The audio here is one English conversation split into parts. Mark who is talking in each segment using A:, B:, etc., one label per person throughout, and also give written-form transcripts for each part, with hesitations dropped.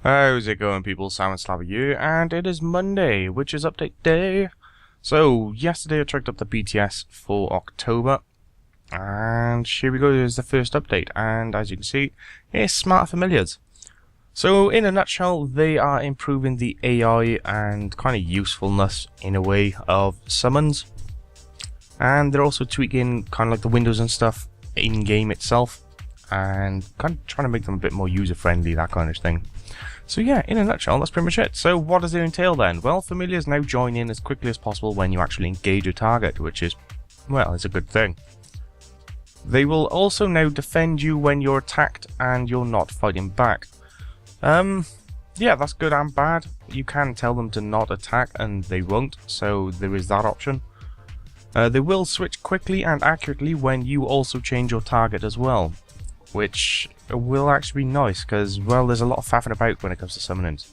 A: How's it going, people? Simon Slava here, and it is Monday, which is update day. So, yesterday I checked up the BTS for October, and here we go, here's the first update, and as you can see, it's Smart Familiars. So, in a nutshell, they are improving the AI and kind of usefulness, in a way, of summons. And they're also tweaking kind of like the windows and stuff in-game itself, and kind of trying to make them a bit more user-friendly, that kind of thing. So yeah, in a nutshell, that's pretty much it. So what does it entail then? Well, familiars now join in as quickly as possible when you actually engage a target, which is, well, it's a good thing. They will also now defend you when you're attacked and you're not fighting back. Yeah, that's good and bad. You can tell them to not attack and they won't, so there is that option. They will switch quickly and accurately when you also change your target as well, which will actually be nice because, well, there's a lot of faffing about when it comes to summonings.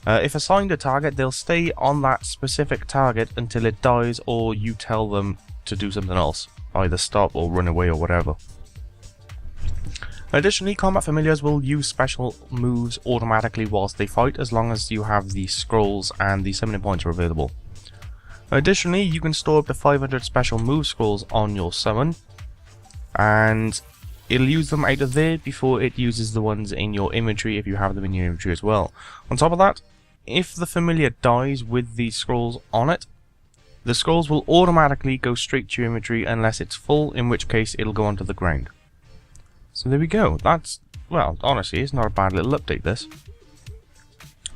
A: If assigned a target, they'll stay on that specific target until it dies or you tell them to do something else, either stop or run away or whatever. Additionally, combat familiars will use special moves automatically whilst they fight as long as you have the scrolls and the summoning points are available. Additionally, you can store up to 500 special move scrolls on your summon, and it'll use them out of there before it uses the ones in your inventory if you have them in your inventory as well. On top of that, if the familiar dies with these scrolls on it, the scrolls will automatically go straight to your inventory unless it's full, in which case it'll go onto the ground. So there we go. That's, well, honestly, it's not a bad little update, this.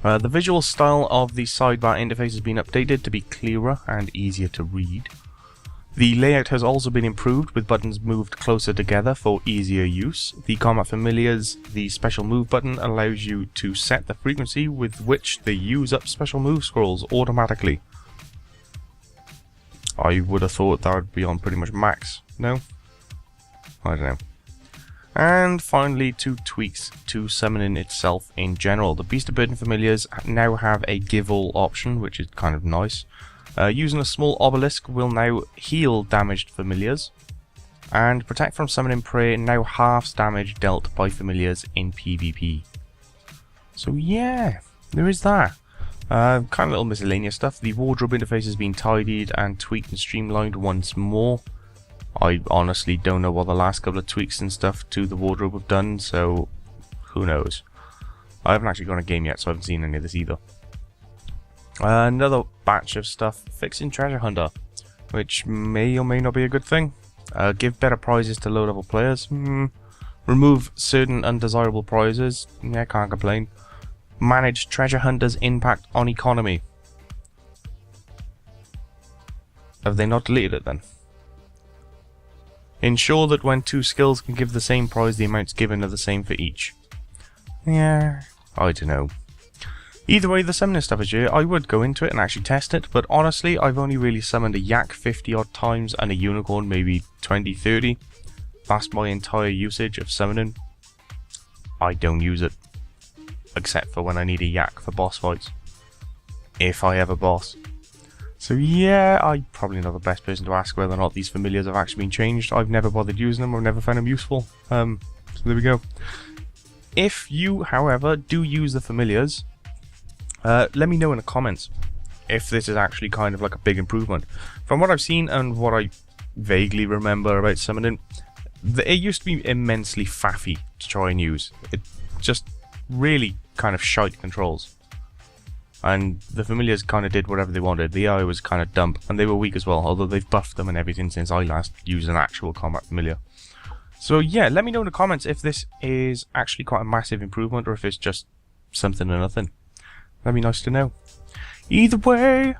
A: The visual style of the sidebar interface has been updated to be clearer and easier to read. The layout has also been improved, with buttons moved closer together for easier use. The Combat Familiars, the special move button, allows you to set the frequency with which they use up special move scrolls automatically. I would have thought that would be on pretty much max. No? I don't know. And finally, 2 tweaks to summoning itself in general. The Beast of Burden Familiars now have a give all option, which is kind of nice. Using a small obelisk will now heal damaged familiars, and protect from summoning prey now halves damage dealt by familiars in PvP. So yeah, there is that. Kind of little miscellaneous stuff. The wardrobe interface has been tidied and tweaked and streamlined once more. I honestly don't know what the last couple of tweaks and stuff to the wardrobe have done, so who knows. I haven't actually gone a game yet, so I haven't seen any of this either. Another batch of stuff, fixing Treasure Hunter, which may or may not be a good thing. Give better prizes to low level players. Remove certain undesirable prizes. Yeah, can't complain. Manage Treasure Hunter's impact on economy. Have they not deleted it then? Ensure that when 2 skills can give the same prize, the amounts given are the same for each. Yeah, I don't know. Either way, the summoning stuff is here. I would go into it and actually test it, but honestly, I've only really summoned a yak 50 odd times and a unicorn maybe 20, 30. That's my entire usage of summoning. I don't use it, except for when I need a yak for boss fights. If I have a boss. So yeah, I'm probably not the best person to ask whether or not these familiars have actually been changed. I've never bothered using them or never found them useful. So there we go. If you, however, do use the familiars, let me know in the comments if this is actually kind of like a big improvement. From what I've seen and what I vaguely remember about summoning, it used to be immensely faffy to try and use. It just really kind of shite controls. And the familiars kind of did whatever they wanted. The AI was kind of dumb, and they were weak as well, although they've buffed them and everything since I last used an actual combat familiar. So yeah, let me know in the comments if this is actually quite a massive improvement or if it's just something or nothing. That'd be nice to know. Either way,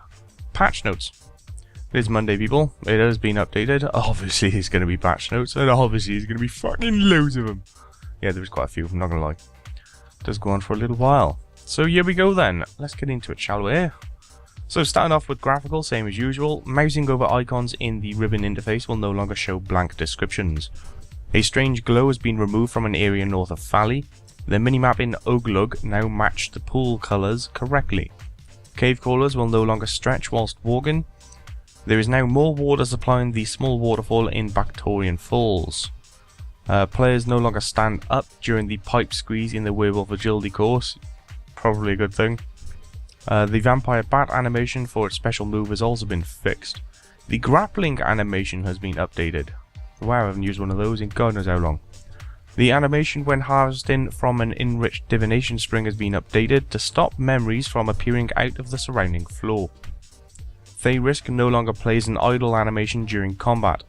A: patch notes. It is Monday, people. It has been updated. Obviously, there's going to be patch notes, and obviously, there's going to be fucking loads of them. Yeah, there's quite a few, I'm not going to lie. It does go on for a little while. So here we go then. Let's get into it, shall we? So starting off with graphical, same as usual. Mousing over icons in the ribbon interface will no longer show blank descriptions. A strange glow has been removed from an area north of Fally. The minimap in Oglug now matched the pool colours correctly. Cave crawlers will no longer stretch whilst walking. There is now more water supplying the small waterfall in Bactorian Falls. Players no longer stand up during the pipe squeeze in the Werewolf Agility course. probably a good thing. The vampire bat animation for its special move has also been fixed. The grappling animation has been updated. Wow, I haven't used one of those in God knows how long. The animation when harvesting from an enriched divination spring has been updated to stop memories from appearing out of the surrounding floor. Risk no longer plays an idle animation during combat.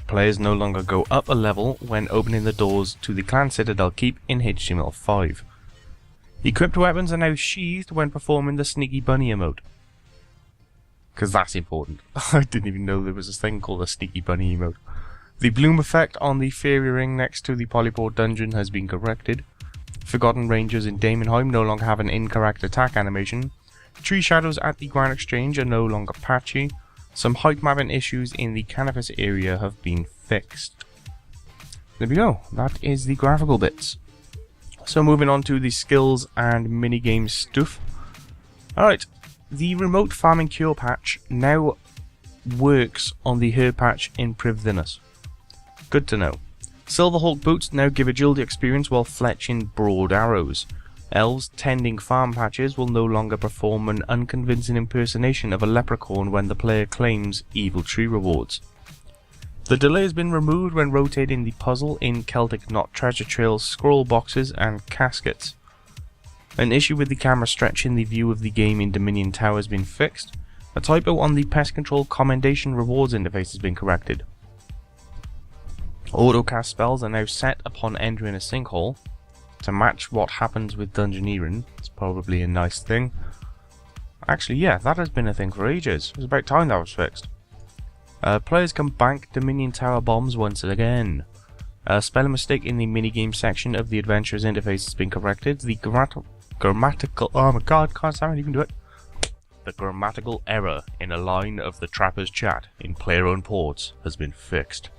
A: Players no longer go up a level when opening the doors to the Clan Citadel Keep in HTML5. Equipped weapons are now sheathed when performing the Sneaky Bunny emote. Because that's important. I didn't even know there was this thing called a Sneaky Bunny emote. The bloom effect on the fairy ring next to the Polyport dungeon has been corrected. Forgotten Rangers in Daemonheim no longer have an incorrect attack animation. Tree shadows at the Grand Exchange are no longer patchy. Some height mapping issues in the canvas area have been fixed. There we go. That is the graphical bits. So moving on to the skills and minigame stuff. Alright. The remote farming cure patch now works on the herb patch in Privthinus. Good to know. Silverhawk boots now give agility experience while fletching broad arrows. Elves tending farm patches will no longer perform an unconvincing impersonation of a leprechaun when the player claims evil tree rewards. The delay has been removed when rotating the puzzle in Celtic Knot treasure trails, scroll boxes and caskets. An issue with the camera stretching the view of the game in Dominion Tower has been fixed. A typo on the pest control commendation rewards interface has been corrected. Autocast spells are now set upon entering a sinkhole to match what happens with dungeoneering. It's probably a nice thing. Actually, yeah, that has been a thing for ages. It was about time that was fixed. Players can bank Dominion Tower bombs once again. A spelling mistake in the minigame section of the Adventurers interface has been corrected. The grammatical... Oh my god, can't sound you can do it. The grammatical error in a line of the Trapper's chat in player-owned ports has been fixed.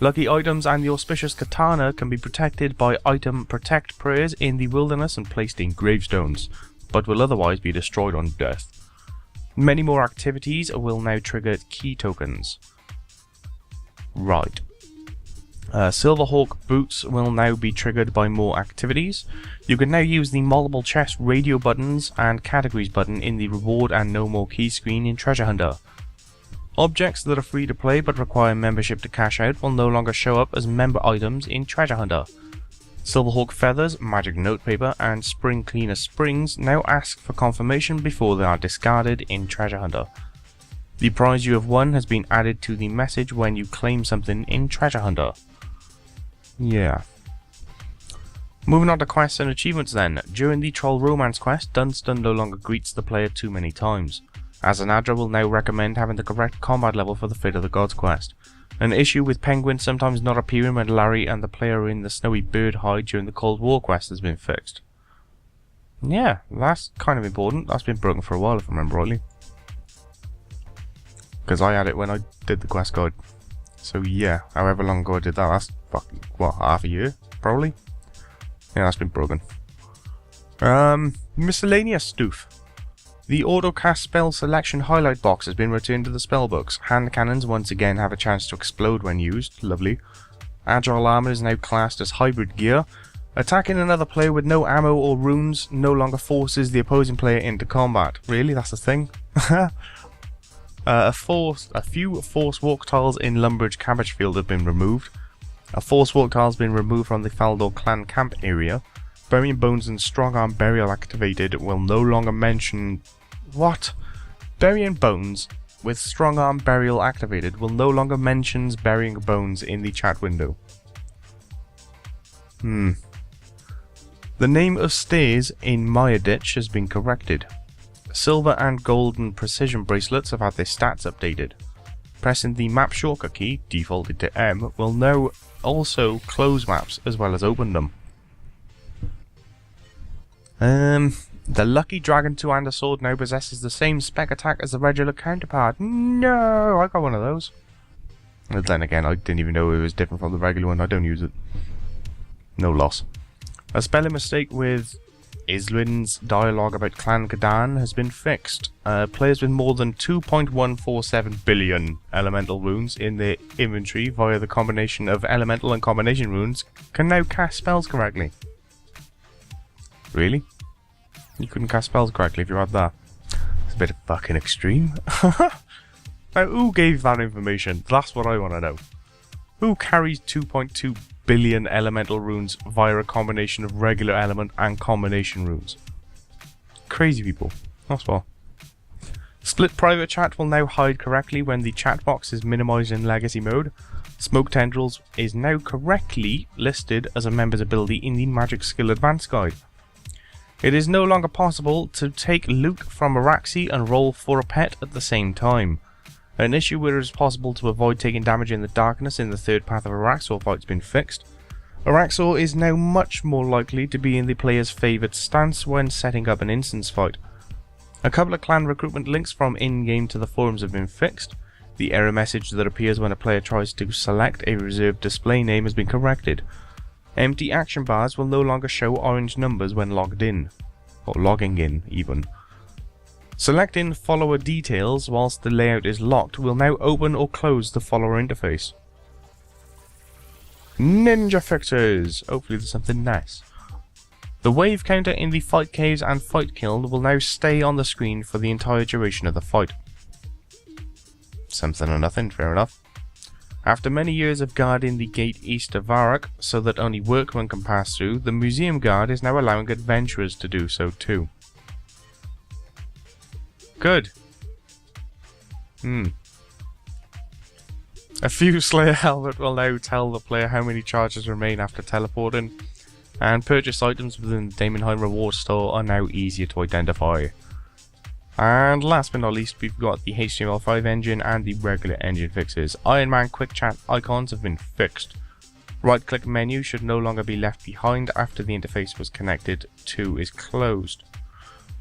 A: Lucky items and the auspicious katana can be protected by item protect prayers in the wilderness and placed in gravestones, but will otherwise be destroyed on death. Many more activities will now trigger key tokens. Right. Silverhawk boots will now be triggered by more activities. You can now use the multiple chest radio buttons and categories button in the reward and no more key screen in Treasure Hunter. Objects that are free to play but require membership to cash out will no longer show up as member items in Treasure Hunter. Silverhawk feathers, magic notepaper and spring cleaner springs now ask for confirmation before they are discarded in Treasure Hunter. The prize you have won has been added to the message when you claim something in Treasure Hunter. Yeah. Moving on to quests and achievements then. During the Troll Romance quest, Dunstan no longer greets the player too many times. Azanadra will now recommend having the correct combat level for the Fate of the Gods quest. An issue with penguins sometimes not appearing when Larry and the player are in the snowy bird hide during the Cold War quest has been fixed. Yeah, that's kind of important. That's been broken for a while if I remember rightly. Because I had it when I did the quest guide. So yeah, however long ago I did that, that's fucking, what, half a year? Probably? Yeah, that's been broken. Miscellaneous stuff. The autocast spell selection highlight box has been returned to the spellbooks. Hand cannons once again have a chance to explode when used. Lovely. Agile armor is now classed as hybrid gear. Attacking another player with no ammo or runes no longer forces the opposing player into combat. Really? That's a thing? A few force walk tiles in Lumbridge Cabbage Field have been removed. A force walk tile has been removed from the Faldor clan camp area. Burying Bones and Strong Arm Burial activated will no longer mention... What? Burying Bones with Strong Arm Burial activated will no longer mentions burying bones in the chat window. The name of stairs in Maya Ditch has been corrected. Silver and golden precision bracelets have had their stats updated. Pressing the map shortcut key, defaulted to M, will now also close maps as well as open them. The Lucky Dragon two-handed sword now possesses the same spec attack as the regular counterpart. No, I got one of those. And then again, I didn't even know it was different from the regular one. I don't use it. No loss. A spelling mistake with Islin's dialogue about Clan Gadan has been fixed. Players with more than 2.147 billion elemental runes in their inventory via the combination of elemental and combination runes can now cast spells correctly. Really? You couldn't cast spells correctly if you had that. It's a bit fucking extreme. Now, who gave that information? That's what I want to know. Who carries 2.2 billion elemental runes via a combination of regular element and combination runes? Crazy people. That's what. Split private chat will now hide correctly when the chat box is minimized in legacy mode. Smoke Tendrils is now correctly listed as a member's ability in the Magic Skill Advanced Guide. It is no longer possible to take loot from Araxi and roll for a pet at the same time. An issue where it is possible to avoid taking damage in the darkness in the third path of Araxor fight has been fixed. Araxor is now much more likely to be in the player's favoured stance when setting up an instance fight. A couple of clan recruitment links from in-game to the forums have been fixed. The error message that appears when a player tries to select a reserved display name has been corrected. Empty action bars will no longer show orange numbers when logged in, or logging in even. Selecting follower details whilst the layout is locked will now open or close the follower interface. Ninja fixes! Hopefully there's something nice. The wave counter in the fight caves and fight kiln will now stay on the screen for the entire duration of the fight. Something or nothing, fair enough. After many years of guarding the gate east of Varrock so that only workmen can pass through, the museum guard is now allowing adventurers to do so too. Good. A Fuse Slayer helmet will now tell the player how many charges remain after teleporting, and purchase items within the Daemonheim reward store are now easier to identify. And last but not least, we've got the HTML5 engine and the regular engine fixes. Iron Man quick chat icons have been fixed. Right click menu should no longer be left behind after the interface was connected to is closed.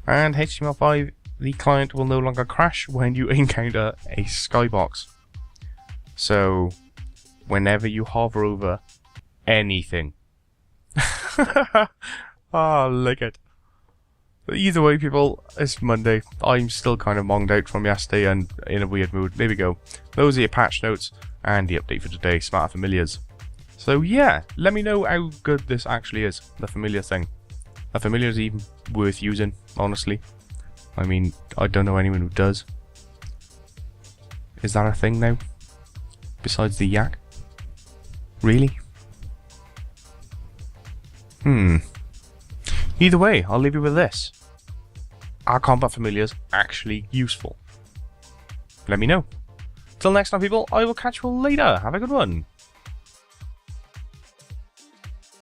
A: And HTML5, the client will no longer crash when you encounter a skybox. So, whenever you hover over anything. Oh, look it. Either way, people, it's Monday. I'm still kind of monged out from yesterday and in a weird mood. There we go. Those are your patch notes and the update for today, Smart Familiars. So yeah, let me know how good this actually is, the familiar thing. A familiar is even worth using, honestly. I mean, I don't know anyone who does. Is that a thing now? Besides the yak? Really? Either way, I'll leave you with this. Are combat familiars actually useful? Let me know. Till next time, people, I will catch you all later. Have a good one.